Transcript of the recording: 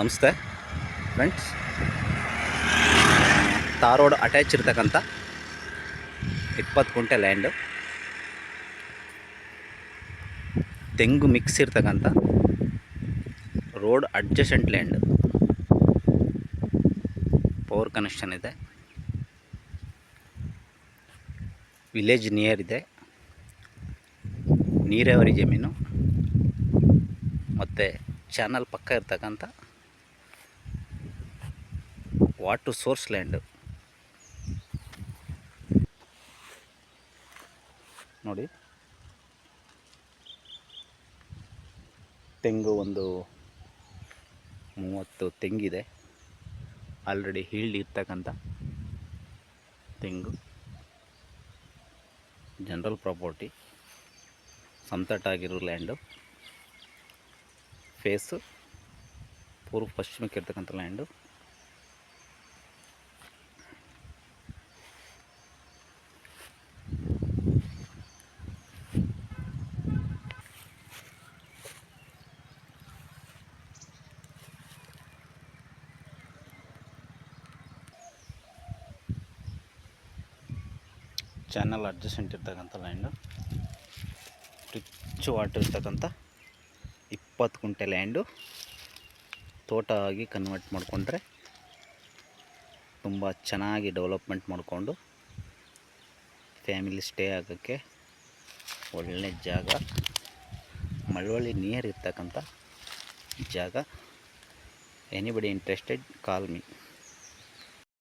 ನಮಸ್ತೆ friends. Tar road attach ಇರ್ತಕ್ಕಂಥ 20 ಗುಂಟೆ ಲ್ಯಾಂಡು, ತೆಂಗು ಮಿಕ್ಸ್ ಇರ್ತಕ್ಕಂಥ road adjacent land, power connection ಇದೆ, ವಿಲೇಜ್ ನಿಯರ್ ಇದೆ, ನೀರಾವರಿ ಜಮೀನು ಮತ್ತು ಚಾನಲ್ ಪಕ್ಕ ಇರ್ತಕ್ಕಂಥ ವಾಟರ್ ಸೋರ್ಸ್ ಲ್ಯಾಂಡ್. ನೋಡಿ, ತೆಂಗು ಒಂದು 30 ತೆಂಗಿದೆ, ಆಲ್ರೆಡಿ ಹೀಲ್ಡ್ ಇರ್ತಕ್ಕಂಥ ತೆಂಗು. ಜನರಲ್ ಪ್ರಾಪರ್ಟಿ, ಸಮತಟ್ಟಾಗಿರೋ ಲ್ಯಾಂಡು, ಫೇಸು ಪೂರ್ವ ಪಶ್ಚಿಮಕ್ಕೆ ಇರ್ತಕ್ಕಂಥ ಲ್ಯಾಂಡು. ಚಾನಲ್ ಅಡ್ಜಸೆಂಟ್ ಇರ್ತಕ್ಕಂಥ ಲ್ಯಾಂಡು, ರಿಚ್ ವಾಟರ್ ಇರ್ತಕ್ಕಂಥ 20 ಗುಂಟೆ ಲ್ಯಾಂಡು ತೋಟ ಆಗಿ ಕನ್ವರ್ಟ್ ಮಾಡಿಕೊಂಡ್ರೆ ತುಂಬ ಚೆನ್ನಾಗಿ ಡೆವಲಪ್ಮೆಂಟ್ ಮಾಡಿಕೊಂಡು ಫ್ಯಾಮಿಲಿ ಸ್ಟೇ ಆಗೋಕ್ಕೆ ಒಳ್ಳೆ ಜಾಗ, ಮಳವಳ್ಳಿ ನಿಯರ್ ಇರ್ತಕ್ಕಂಥ ಜಾಗ. Anybody interested call me.